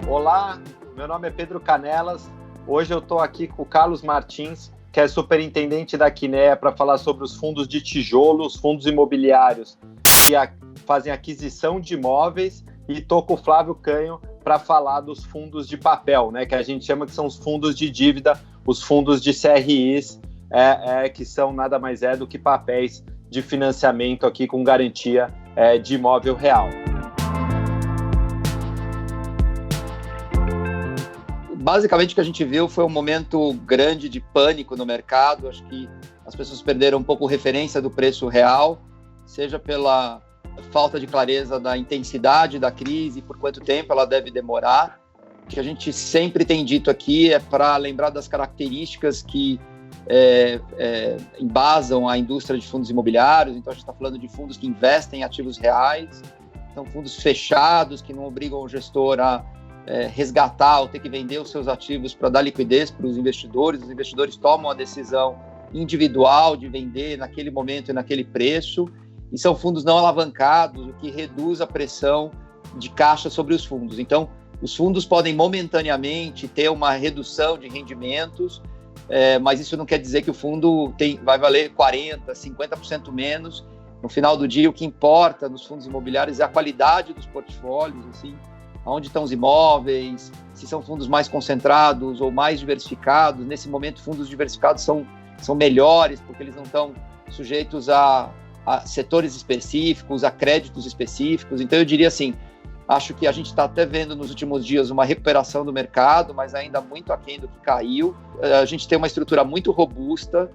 Olá, meu nome é Pedro Canelas. Hoje eu estou aqui com o Carlos Martins, que é superintendente da Kinea, para falar sobre os fundos de tijolo, os fundos imobiliários que fazem aquisição de imóveis, e estou com o Flávio Canho para falar dos fundos de papel, né, que a gente chama que são os fundos de dívida, os fundos de CRIs, que são nada mais do que papéis de financiamento aqui com garantia de imóvel real. Basicamente, o que a gente viu foi um momento grande de pânico no mercado. Acho que as pessoas perderam um pouco a referência do preço real, seja pela falta de clareza da intensidade da crise, por quanto tempo ela deve demorar. O que a gente sempre tem dito aqui é para lembrar das características que embasam a indústria de fundos imobiliários. Então, a gente está falando de fundos que investem em ativos reais, são fundos fechados, que não obrigam o gestor a resgatar ou ter que vender os seus ativos para dar liquidez para os investidores tomam a decisão individual de vender naquele momento e naquele preço, e são fundos não alavancados, o que reduz a pressão de caixa sobre os fundos. Então, os fundos podem momentaneamente ter uma redução de rendimentos, mas isso não quer dizer que o fundo vai valer 40%, 50% menos. No final do dia, o que importa nos fundos imobiliários é a qualidade dos portfólios, assim, onde estão os imóveis, se são fundos mais concentrados ou mais diversificados. Nesse momento, fundos diversificados são melhores, porque eles não estão sujeitos a setores específicos, a créditos específicos. Então, eu diria assim, acho que a gente está até vendo nos últimos dias uma recuperação do mercado, mas ainda muito aquém do que caiu. A gente tem uma estrutura muito robusta,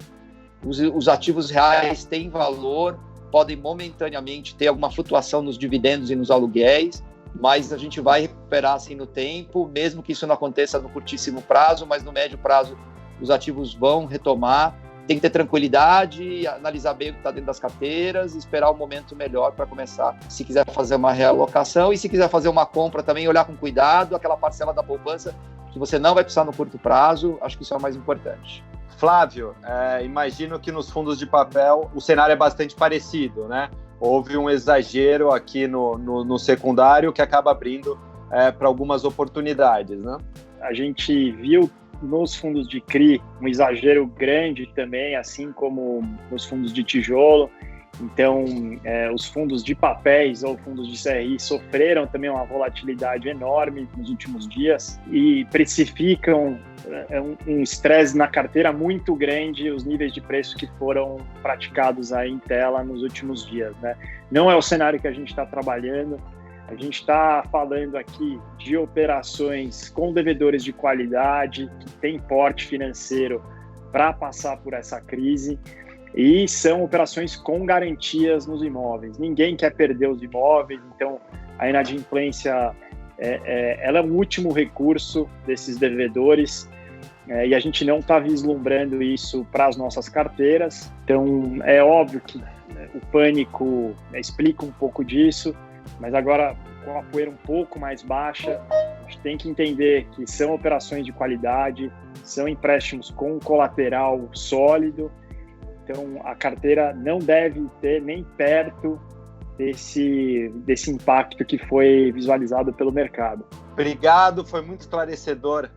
os ativos reais têm valor, podem momentaneamente ter alguma flutuação nos dividendos e nos aluguéis, mas a gente vai recuperar assim no tempo, mesmo que isso não aconteça no curtíssimo prazo, mas no médio prazo os ativos vão retomar. Tem que ter tranquilidade, analisar bem o que está dentro das carteiras e esperar o momento melhor para começar. Se quiser fazer uma realocação e se quiser fazer uma compra também, olhar com cuidado, aquela parcela da poupança que você não vai precisar no curto prazo, acho que isso é o mais importante. Flávio, imagino que nos fundos de papel o cenário é bastante parecido, né? Houve um exagero aqui no secundário que acaba abrindo para algumas oportunidades, né? A gente viu nos fundos de CRI um exagero grande também, assim como nos fundos de tijolo. Então, os fundos de papéis ou fundos de CRI sofreram também uma volatilidade enorme nos últimos dias e precificam um estresse na carteira muito grande, os níveis de preço que foram praticados aí em tela nos últimos dias, né? Não é o cenário que a gente está trabalhando. A gente está falando aqui de operações com devedores de qualidade, que têm porte financeiro para passar por essa crise, e são operações com garantias nos imóveis. Ninguém quer perder os imóveis, então a inadimplência ela é o último recurso desses devedores, e a gente não está vislumbrando isso para as nossas carteiras. Então é óbvio que o pânico explica um pouco disso, mas agora, com a poeira um pouco mais baixa, a gente tem que entender que são operações de qualidade, são empréstimos com colateral sólido, então a carteira não deve ter nem perto desse impacto que foi visualizado pelo mercado. Obrigado, foi muito esclarecedor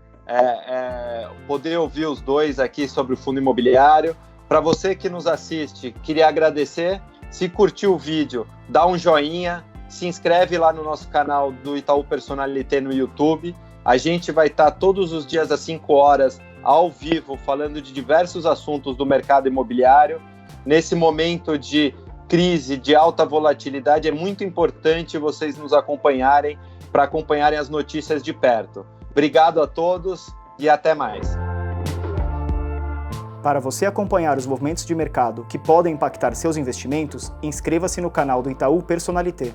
poder ouvir os dois aqui sobre o fundo imobiliário. Para você que nos assiste, queria agradecer. Se curtiu o vídeo, dá um joinha, se inscreve lá no nosso canal do Itaú Personalité no YouTube. A gente vai estar todos os dias às 5 horas ao vivo falando de diversos assuntos do mercado imobiliário. Nesse momento de crise, de alta volatilidade, é muito importante vocês nos acompanharem para acompanharem as notícias de perto. Obrigado a todos e até mais. Para você acompanhar os movimentos de mercado que podem impactar seus investimentos, inscreva-se no canal do Itaú Personalité.